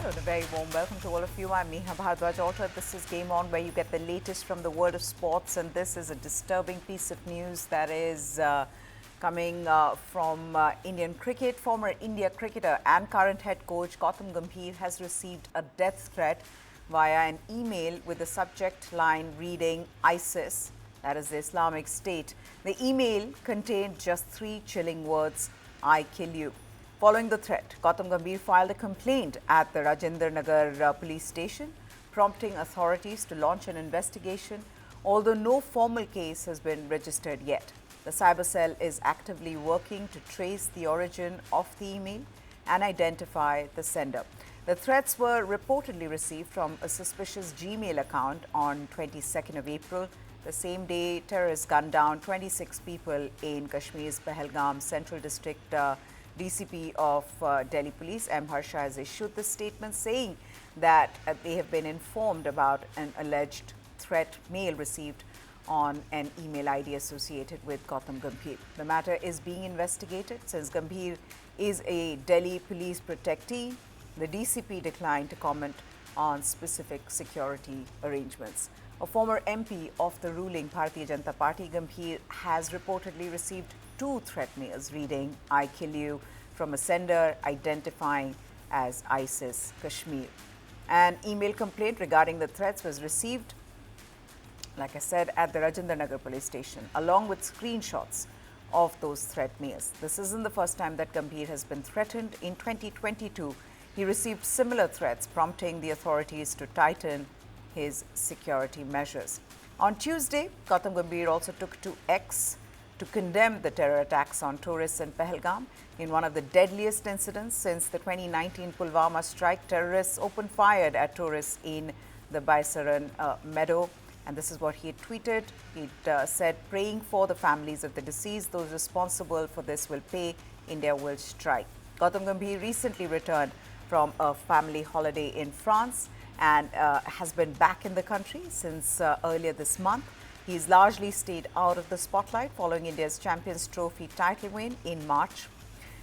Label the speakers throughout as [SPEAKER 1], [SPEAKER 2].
[SPEAKER 1] and a very warm welcome to all of you. I'm Neha Bhardwaj. Also, this is Game On, where you get the latest from the world of sports, and this is a disturbing piece of news that is coming from Indian cricket. Former India cricketer and current head coach Gautam Gambhir has received a death threat via an email with the subject line reading ISIS, that is the Islamic State. The email contained just 3 chilling words: I kill you. Following the threat, Gautam Gambhir filed a complaint at the Rajendra Nagar police station, prompting authorities to launch an investigation, although no formal case has been registered yet. The cyber cell is actively working to trace the origin of the email and identify the sender. The threats were reportedly received from a suspicious Gmail account on 22nd of April. The same day, terrorists gunned down 26 people in Kashmir's Pahalgam Central District. DCP of Delhi Police, M. Harsha, has issued the statement saying that they have been informed about an alleged threat mail received on an email ID associated with Gautam Gambhir. The matter is being investigated. Since Gambhir is a Delhi police protectee, the DCP declined to comment on specific security arrangements. A former MP of the ruling Bharatiya Janata Party, Gambhir, has reportedly received 2 threat mails reading I kill you from a sender identifying as ISIS Kashmir. An email complaint regarding the threats was received, like I said, at the Rajendra Nagar police station, along with screenshots of those threat mails. This isn't the first time that Gambhir has been threatened. In 2022, he received similar threats, prompting the authorities to tighten his security measures. On Tuesday, Gautam Gambhir also took to X to condemn the terror attacks on tourists in Pahalgam. In one of the deadliest incidents since the 2019 Pulwama strike, terrorists opened fire at tourists in the Baisaran meadow. And this is what he had tweeted. He said, praying for the families of the deceased. Those responsible for this will pay. India will strike. Gautam Gambhir recently returned from a family holiday in France and has been back in the country since earlier this month. He's largely stayed out of the spotlight following India's Champions Trophy title win in March.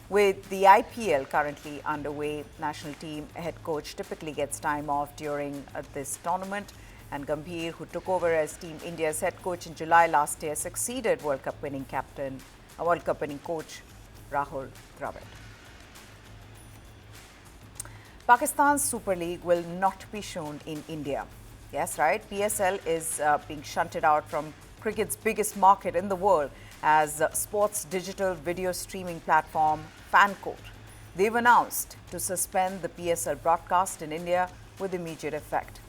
[SPEAKER 1] With the IPL currently underway, national team head coach typically gets time off during this tournament. And Gambhir, who took over as Team India's head coach in July last year, succeeded World Cup winning coach Rahul Dravid. Pakistan's Super League will not be shown in India. Yes, right. PSL is being shunted out from cricket's biggest market in the world as sports digital video streaming platform FanCode. They've announced to suspend the PSL broadcast in India with immediate effect.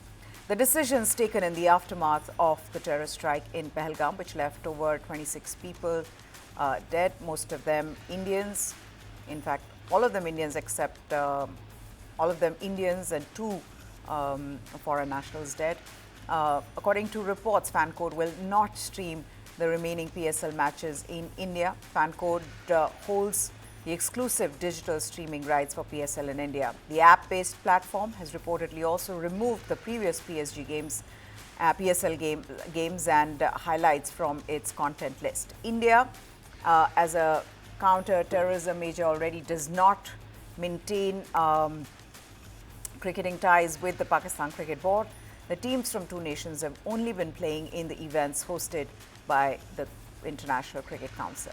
[SPEAKER 1] The decisions taken in the aftermath of the terror strike in Pahalgam, which left over 26 people dead, most of them Indians. In fact, all of them Indians except all of them Indians and 2 foreign nationals dead. According to reports, FanCode will not stream the remaining PSL matches in India. FanCode holds the exclusive digital streaming rights for PSL in India. The app-based platform has reportedly also removed the previous PSL games and highlights from its content list. India, as a counter-terrorism major, already does not maintain cricketing ties with the Pakistan Cricket Board. The teams from 2 nations have only been playing in the events hosted by the International Cricket Council.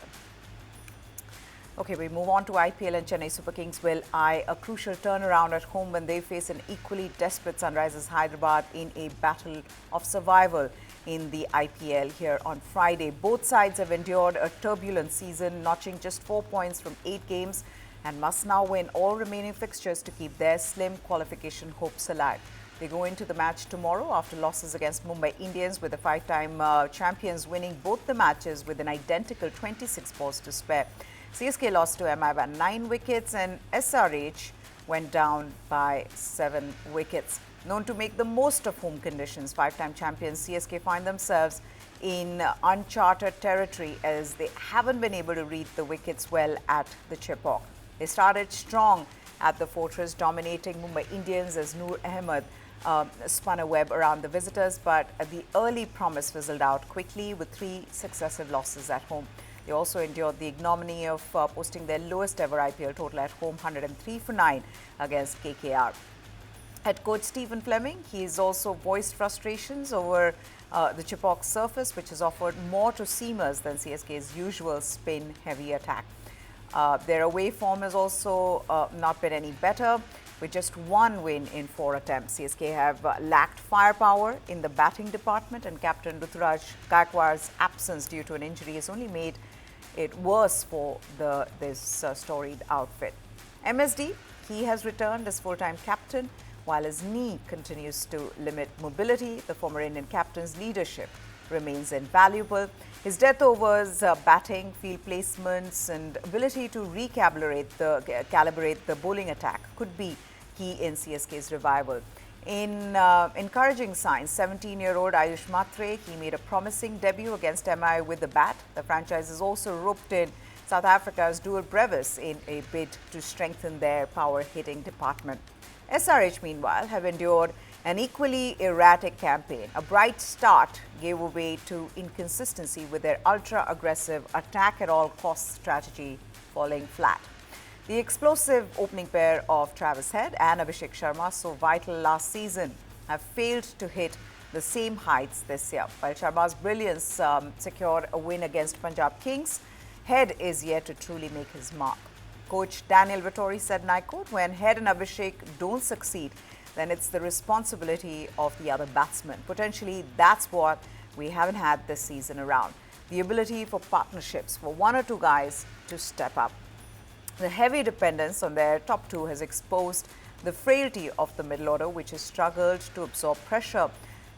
[SPEAKER 1] Okay, we move on to IPL, and Chennai Super Kings will eye a crucial turnaround at home when they face an equally desperate Sunrisers Hyderabad in a battle of survival in the IPL here on Friday. Both sides have endured a turbulent season, notching just 4 points from 8 games, and must now win all remaining fixtures to keep their slim qualification hopes alive. They go into the match tomorrow after losses against Mumbai Indians, with the 5-time champions winning both the matches with an identical 26 balls to spare. CSK lost to MI by 9 wickets and SRH went down by 7 wickets. Known to make the most of home conditions, 5-time champions CSK find themselves in uncharted territory as they haven't been able to read the wickets well at the Chepauk. They started strong at the Fortress, dominating Mumbai Indians as Noor Ahmed spun a web around the visitors, but the early promise fizzled out quickly with 3 successive losses at home. They also endured the ignominy of posting their lowest ever IPL total at home, 103 for 9 against KKR. Head coach Stephen Fleming, he's also voiced frustrations over the Chipok surface, which has offered more to seamers than CSK's usual spin-heavy attack. Their away form has also not been any better. With just one win in 4 attempts, CSK have lacked firepower in the batting department, and captain Ruturaj Gaikwad's absence due to an injury has only made it worse for this storied outfit. MSD, he has returned as full-time captain. While his knee continues to limit mobility, the former Indian captain's leadership remains invaluable. His death overs, batting, field placements and ability to calibrate the bowling attack could be key in CSK's revival. In encouraging signs, 17-year-old Ayush Matre, he made a promising debut against MI with the bat. The franchise has also roped in South Africa's Dual Brevis in a bid to strengthen their power-hitting department. SRH, meanwhile, have endured an equally erratic campaign. A bright start gave way to inconsistency with their ultra-aggressive attack-at-all-costs strategy falling flat. The explosive opening pair of Travis Head and Abhishek Sharma, so vital last season, have failed to hit the same heights this year. While Sharma's brilliance secured a win against Punjab Kings, Head is yet to truly make his mark. Coach Daniel Vittori said, and I quote, "When Head and Abhishek don't succeed, then it's the responsibility of the other batsmen." Potentially, that's what we haven't had this season around. The ability for partnerships for one or two guys to step up. The heavy dependence on their top two has exposed the frailty of the middle order, which has struggled to absorb pressure.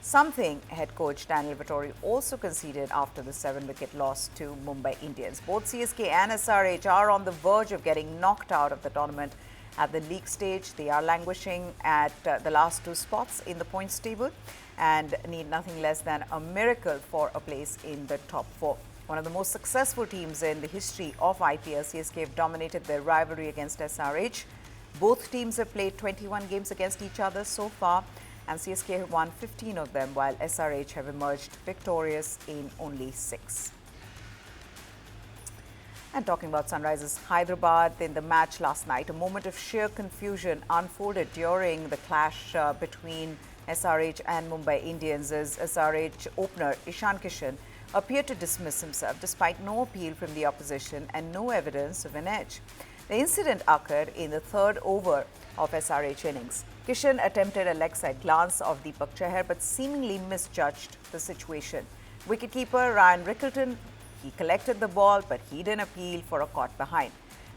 [SPEAKER 1] Something head coach Daniel Vittori also conceded after the 7-wicket loss to Mumbai Indians. Both CSK and SRH are on the verge of getting knocked out of the tournament at the league stage. They are languishing at the last 2 spots in the points table and need nothing less than a miracle for a place in the top 4. One of the most successful teams in the history of IPL, CSK have dominated their rivalry against SRH. Both teams have played 21 games against each other so far, and CSK have won 15 of them, while SRH have emerged victorious in only 6. And talking about Sunrisers Hyderabad, in the match last night, a moment of sheer confusion unfolded during the clash between SRH and Mumbai Indians as SRH opener Ishan Kishan appeared to dismiss himself despite no appeal from the opposition and no evidence of an edge. The incident occurred in the 3rd over of SRH innings. Kishan attempted a leg side glance of Deepak Chahar but seemingly misjudged the situation. Wicketkeeper Ryan Rickleton, he collected the ball but he didn't appeal for a caught behind.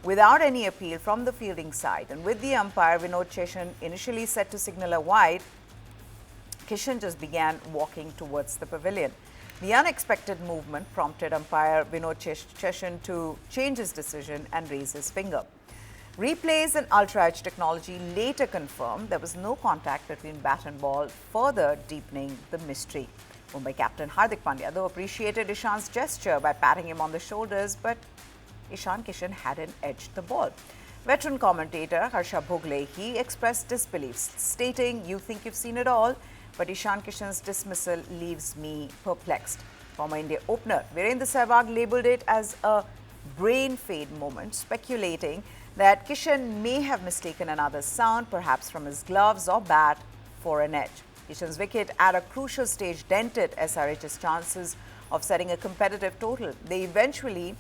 [SPEAKER 1] Without any appeal from the fielding side and with the umpire Vinod Cheshan initially set to signal a wide, Kishan just began walking towards the pavilion. The unexpected movement prompted umpire Vinod Cheshan to change his decision and raise his finger. Replays and ultra-edge technology later confirmed there was no contact between bat and ball, further deepening the mystery. Mumbai captain Hardik Pandya, though, appreciated Ishan's gesture by patting him on the shoulders, but Ishan Kishan hadn't edged the ball. Veteran commentator Harsha Bhogle, he expressed disbelief, stating, "You think you've seen it all, but Ishan Kishan's dismissal leaves me perplexed." Former India opener Virendra Sehwag labelled it as a brain fade moment, speculating that Kishan may have mistaken another sound, perhaps from his gloves or bat, for an edge. Kishan's wicket at a crucial stage dented SRH's chances of setting a competitive total. They eventually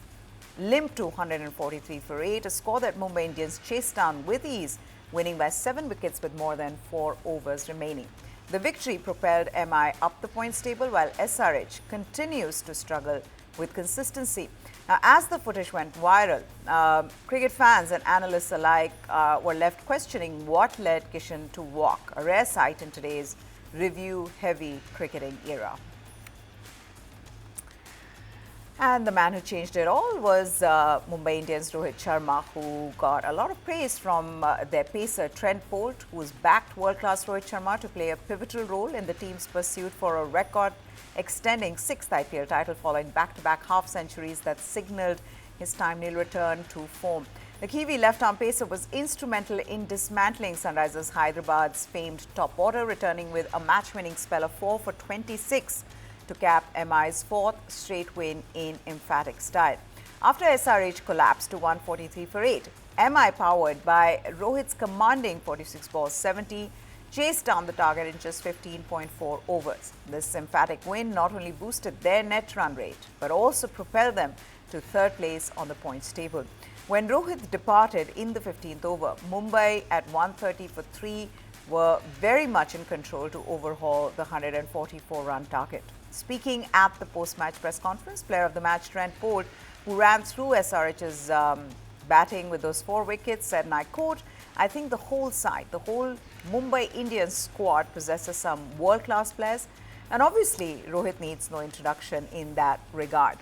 [SPEAKER 1] limped to 143 for 8, a score that Mumbai Indians chased down with ease, winning by 7 wickets with more than 4 overs remaining. The victory propelled MI up the points table, while SRH continues to struggle with consistency. Now, as the footage went viral, cricket fans and analysts alike were left questioning what led Kishan to walk, a rare sight in today's review-heavy cricketing era. And the man who changed it all was Mumbai Indians' Rohit Sharma, who got a lot of praise from their pacer Trent Bolt, who's backed world-class Rohit Sharma to play a pivotal role in the team's pursuit for a record-extending 6th IPL title following back-to-back half-centuries that signalled his timely return to form. The Kiwi left-arm pacer was instrumental in dismantling Sunrisers Hyderabad's famed top order, returning with a match-winning spell of 4 for 26 to cap MI's 4th straight win in emphatic style. After SRH collapsed to 143 for 8, MI, powered by Rohit's commanding 46 balls 70, chased down the target in just 15.4 overs. This emphatic win not only boosted their net run rate, but also propelled them to third place on the points table. When Rohit departed in the 15th over, Mumbai at 130 for 3 were very much in control to overhaul the 144-run target. Speaking at the post-match press conference, player of the match Trent Bolt, who ran through SRH's batting with those 4 wickets, said, and I quote, "I think the whole side, the whole Mumbai Indians squad possesses some world-class players, and obviously Rohit needs no introduction in that regard.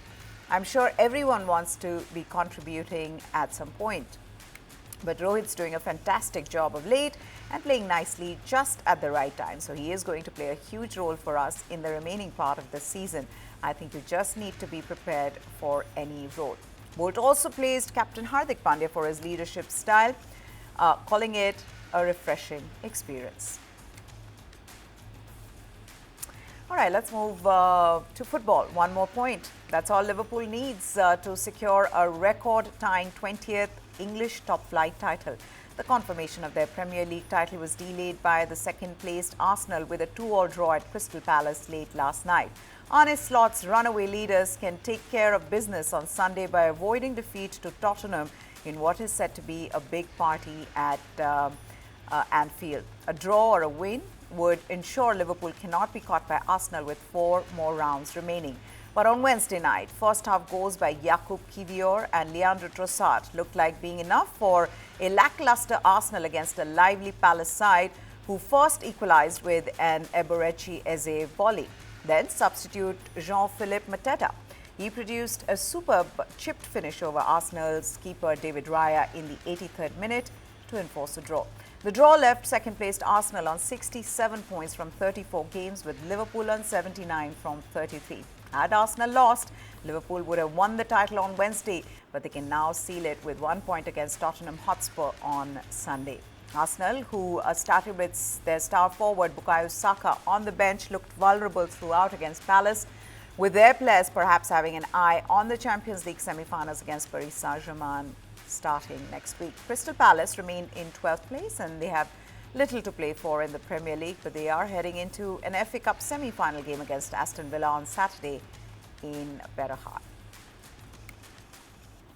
[SPEAKER 1] I'm sure everyone wants to be contributing at some point. But Rohit's doing a fantastic job of late and playing nicely just at the right time. So he is going to play a huge role for us in the remaining part of the season. I think you just need to be prepared for any role." Bolt also praised Captain Hardik Pandya for his leadership style, calling it a refreshing experience. All right, let's move to football. One more point. That's all Liverpool needs to secure a record-tying 20th English top-flight title. The confirmation of their Premier League title was delayed by the second-placed Arsenal with a 2-2 draw at Crystal Palace late last night. Arne Slot's runaway leaders can take care of business on Sunday by avoiding defeat to Tottenham in what is said to be a big party at Anfield. A draw or a win would ensure Liverpool cannot be caught by Arsenal with 4 more rounds remaining. But on Wednesday night, first half goals by Jakub Kiwior and Leandro Trossard looked like being enough for a lackluster Arsenal against a lively Palace side who first equalised with an Eberechi Eze volley. Then substitute Jean-Philippe Mateta. He produced a superb chipped finish over Arsenal's keeper David Raya in the 83rd minute to enforce a draw. The draw left second-placed Arsenal on 67 points from 34 games, with Liverpool on 79 from 33. Had Arsenal lost, Liverpool would have won the title on Wednesday, but they can now seal it with 1 point against Tottenham Hotspur on Sunday. Arsenal, who started with their star forward Bukayo Saka on the bench, looked vulnerable throughout against Palace, with their players perhaps having an eye on the Champions League semi-finals against Paris Saint-Germain starting next week. Crystal Palace remain in 12th place and they have little to play for in the Premier League, but they are heading into an FA Cup semi-final game against Aston Villa on Saturday in Berrahar.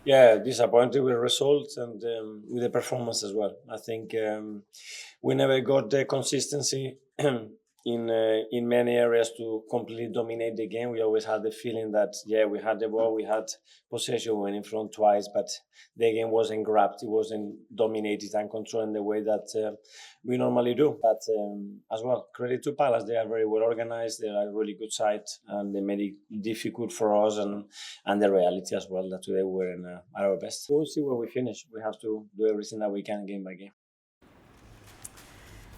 [SPEAKER 2] Yeah, disappointed with results and with the performance as well. I think we never got the consistency in many areas to completely dominate the game. We always had the feeling that, yeah, we had the ball, we had possession, we went in front twice, but the game wasn't grabbed, it wasn't dominated and controlled in the way that we normally do. But as well, credit to Palace, they are very well organized, they are a really good side, and they made it difficult for us and the reality as well that today we're at our best. We'll see where we finish. We have to do everything that we can game by game.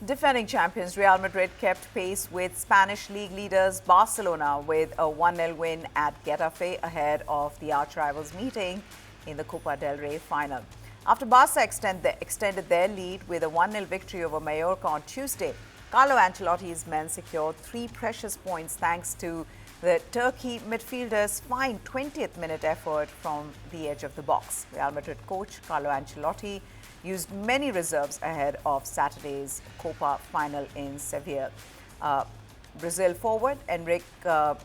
[SPEAKER 1] Defending champions Real Madrid kept pace with Spanish league leaders Barcelona with a 1-0 win at Getafe ahead of the arch-rivals meeting in the Copa del Rey final. After Barca extended their lead with a 1-0 victory over Mallorca on Tuesday, Carlo Ancelotti's men secured 3 precious points thanks to the Turkey midfielder's fine 20th minute effort from the edge of the box. Real Madrid coach Carlo Ancelotti used many reserves ahead of Saturday's Copa final in Seville. Brazil forward Enrique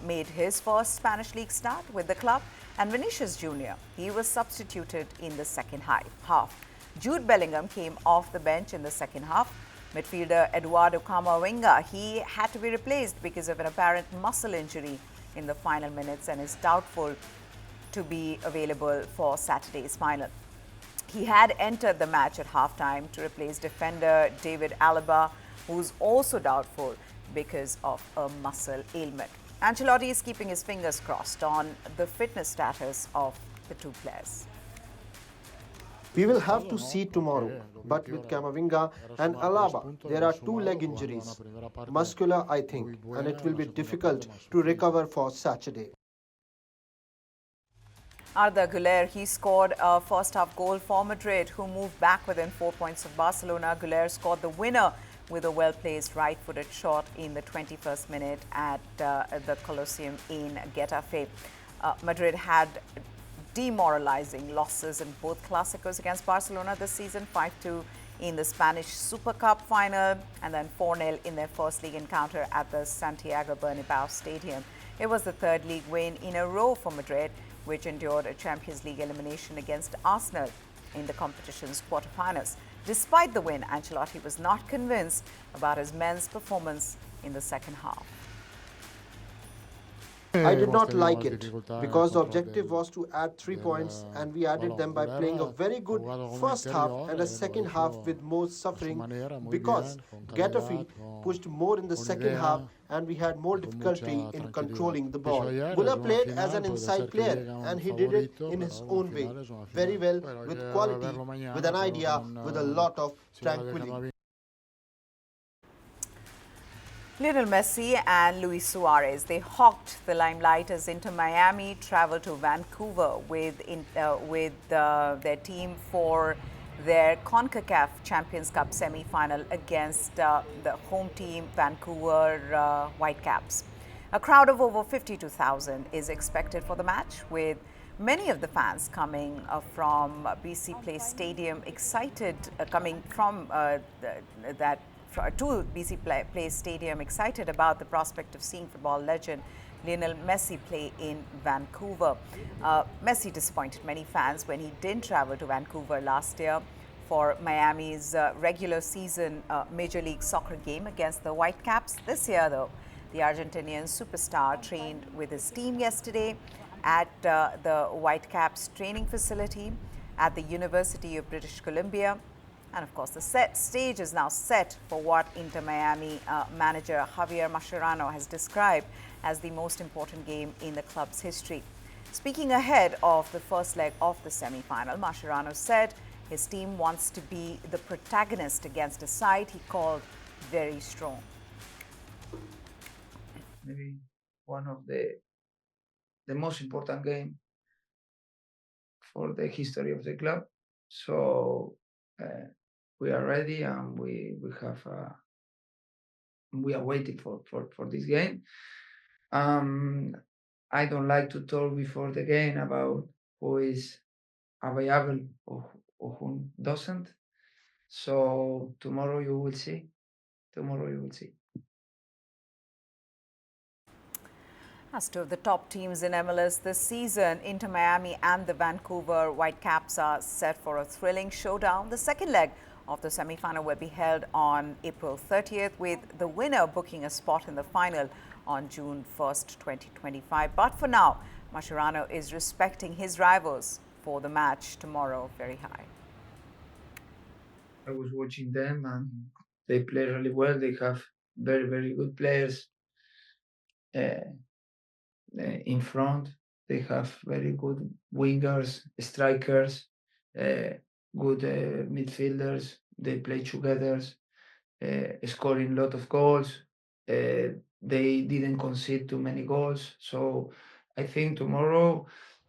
[SPEAKER 1] made his first Spanish league start with the club, and Vinicius Jr., he was substituted in the second half. Jude Bellingham came off the bench in the second half. Midfielder Eduardo Camavinga, he had to be replaced because of an apparent muscle injury in the final minutes and is doubtful to be available for Saturday's final. He had entered the match at halftime to replace defender David Alaba, who's also doubtful because of a muscle ailment. Ancelotti is keeping his fingers crossed on the fitness status of the two players.
[SPEAKER 3] We will have to see tomorrow, but with Camavinga and Alaba, there are 2 leg injuries, muscular I think, and it will be difficult to recover for Saturday.
[SPEAKER 1] Arda Güler, he scored a first-half goal for Madrid, who moved back within 4 points of Barcelona. Güler scored the winner with a well-placed right-footed shot in the 21st minute at the Colosseum in Getafe. Madrid had demoralizing losses in both Clásicos against Barcelona this season, 5-2 in the Spanish Super Cup final and then 4-0 in their first league encounter at the Santiago Bernabeu Stadium. It was the third league win in a row for Madrid, which endured a Champions League elimination against Arsenal in the competition's quarterfinals. Despite the win, Ancelotti was not convinced about his men's performance in the second half.
[SPEAKER 3] I did not like it because the objective was to add 3 points and we added them by playing a very good first half and a second half with more suffering because Getafe pushed more in the second half and we had more difficulty in controlling the ball. Bulla played as an inside player and he did it in his own way, very well, with quality, with an idea, with a lot of tranquility.
[SPEAKER 1] Lionel Messi and Luis Suarez, they hawked the limelight as Inter Miami traveled to Vancouver with their team for their CONCACAF Champions Cup semi-final against the home team Vancouver Whitecaps. A crowd of over 52,000 is expected for the match, with many of the fans coming from BC Place Stadium to BC Place Stadium, excited about the prospect of seeing football legend Lionel Messi play in Vancouver. Messi disappointed many fans when he didn't travel to Vancouver last year for Miami's regular season Major League Soccer game against the Whitecaps. This year, though, the Argentinian superstar trained with his team yesterday at the Whitecaps training facility at the University of British Columbia. And of course, the stage is now set for what Inter Miami manager Javier Mascherano has described as the most important game in the club's history. Speaking ahead of the first leg of the semi-final, Mascherano said his team wants to be the protagonist against a side he called very strong.
[SPEAKER 4] Maybe one of the most important game for the history of the club. So we are ready and we are waiting for this game. I don't like to talk before the game about who is available or who doesn't. So tomorrow you will see.
[SPEAKER 1] As two of the top teams in MLS this season, Inter Miami and the Vancouver Whitecaps are set for a thrilling showdown. The second leg of the semi-final will be held on April 30th, with the winner booking a spot in the final on June 1st, 2025. But for now, Mascherano is respecting his rivals for the match tomorrow very high.
[SPEAKER 4] I was watching them and they play really well. They have very, very good players in front. They have very good wingers, strikers, good midfielders. They play together, scoring a lot of goals. They didn't concede too many goals. So I think tomorrow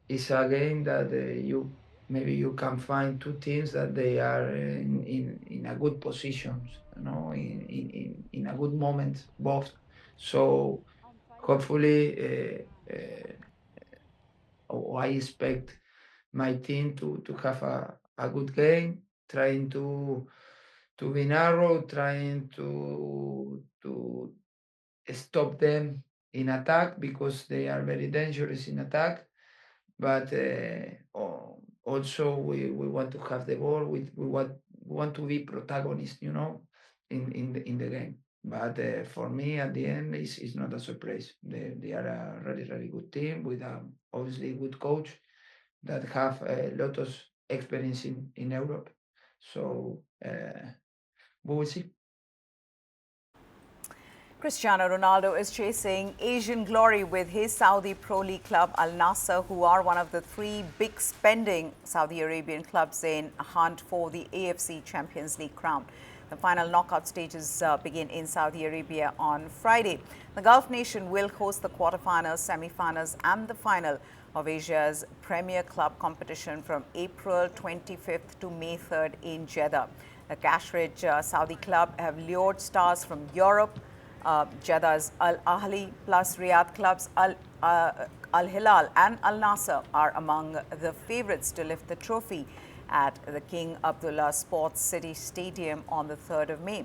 [SPEAKER 4] is a game that you can find two teams that they are in a good positions, in a good moment both. So hopefully I expect my team to have a good game, trying to be narrow, trying to stop them in attack because they are very dangerous in attack. But also we want to have the ball. We want to be protagonists, in the game. But for me, at the end, it's not a surprise. They are a really, really good team with obviously good coach that have a lot of experience in Europe. So we will see.
[SPEAKER 1] Cristiano Ronaldo is chasing Asian glory with his Saudi Pro League club Al Nassr, who are one of the three big spending Saudi Arabian clubs in a hunt for the AFC Champions League crown. The final knockout stages begin in Saudi Arabia on Friday. The Gulf nation will host the quarterfinals, semi-finals and the final of Asia's premier club competition from April 25th to May 3rd in Jeddah. The cash-rich Saudi club have lured stars from Europe. Jeddah's Al Ahly plus Riyadh clubs Al Hilal and Al Nassr are among the favourites to lift the trophy. at the King Abdullah Sports City Stadium on the 3rd of May.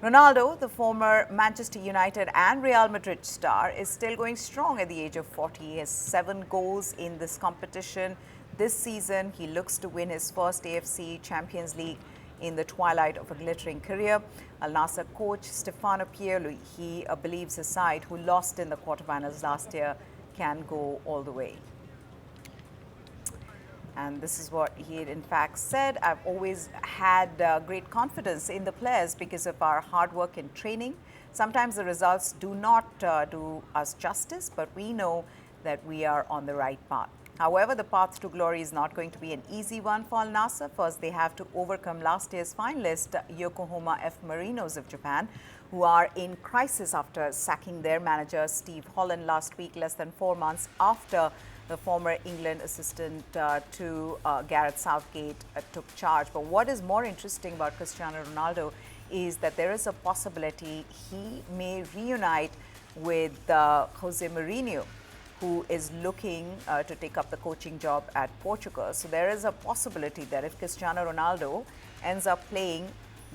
[SPEAKER 1] Ronaldo, the former Manchester United and Real Madrid star, is still going strong at the age of 40. He has 7 goals in this competition. This season, he looks to win his first AFC Champions League in the twilight of a glittering career. Al Nassr coach Stefano Pioli, he believes his side, who lost in the quarterfinals last year, can go all the way. And this is what he had in fact said: "I've always had great confidence in the players because of our hard work and training. Sometimes the results do not do us justice, but we know that we are on the right path. However, the path to glory is not going to be an easy one for Al Nassr. First, they have to overcome last year's finalist Yokohama F. Marinos of Japan, who are in crisis after sacking their manager Steve Holland last week, less than 4 months after the former England assistant to Gareth Southgate took charge. But what is more interesting about Cristiano Ronaldo is that there is a possibility he may reunite with Jose Mourinho, who is looking to take up the coaching job at Portugal. So there is a possibility that if Cristiano Ronaldo ends up playing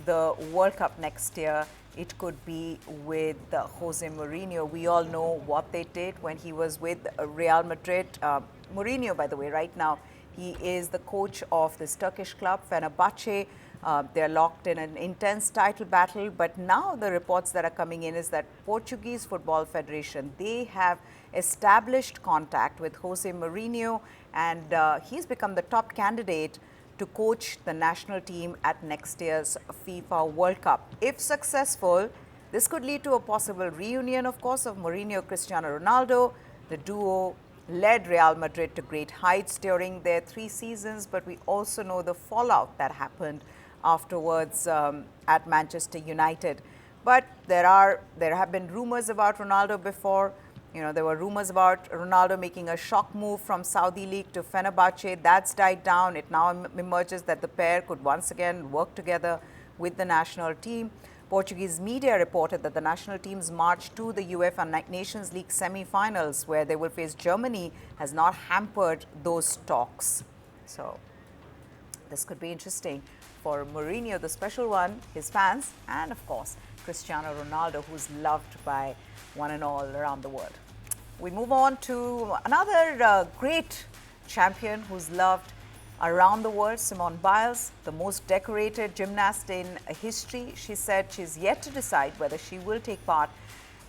[SPEAKER 1] the World Cup next year, it could be with Jose Mourinho. We all know what they did when he was with Real Madrid. Mourinho, by the way, right now, he is the coach of this Turkish club, Fenerbahce. They're locked in an intense title battle. But now the reports that are coming in is that Portuguese Football Federation, they have established contact with Jose Mourinho, and he's become the top candidate to coach the national team at next year's FIFA World Cup. If successful, this could lead to a possible reunion, of course, of Mourinho, Cristiano Ronaldo. The duo led Real Madrid to great heights during their 3 seasons, but we also know the fallout that happened afterwards at Manchester United. But there have been rumors about Ronaldo before. You know, there were rumors about Ronaldo making a shock move from Saudi League to Fenerbahce. That's died down. It now emerges that the pair could once again work together with the national team. Portuguese media reported that the national team's march to the UEFA Nations League semi-finals, where they will face Germany, has not hampered those talks. So this could be interesting for Mourinho, the special one, his fans, and of course, Cristiano Ronaldo, who's loved by one and all around the world. We move on to another great champion who's loved around the world, Simone Biles, the most decorated gymnast in history. She said she's yet to decide whether she will take part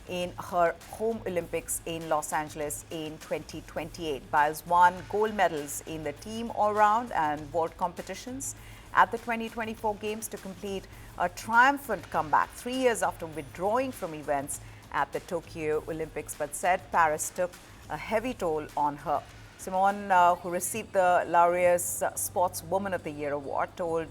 [SPEAKER 1] in her home Olympics in Los Angeles in 2028. Biles won gold medals in the team all-round and vault competitions at the 2024 Games to complete a triumphant comeback 3 years after withdrawing from events at the Tokyo Olympics, but said Paris took a heavy toll on her. Simone, who received the Laureus Sportswoman of the Year award, told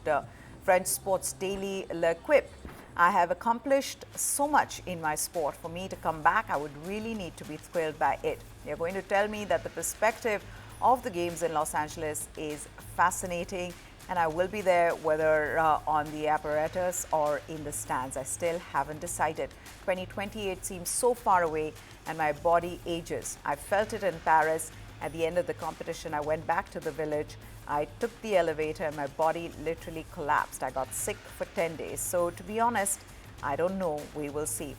[SPEAKER 1] French sports daily L'Equipe, "I have accomplished so much in my sport. For me to come back, I would really need to be thrilled by it. They're going to tell me that the perspective of the Games in Los Angeles is fascinating, and I will be there, whether on the apparatus or in the stands. I still haven't decided. 2028 seems so far away and my body ages. I felt it in Paris. At the end of the competition, I went back to the village. I took the elevator and my body literally collapsed. I got sick for 10 days. So to be honest, I don't know. We will see."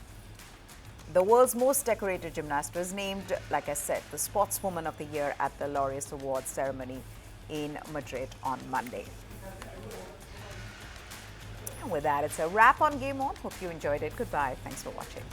[SPEAKER 1] The world's most decorated gymnast was named, like I said, the Sportswoman of the Year at the Laureus Awards ceremony in Madrid on Monday. And with that, it's a wrap on Game On. Hope you enjoyed it. Goodbye. Thanks for watching.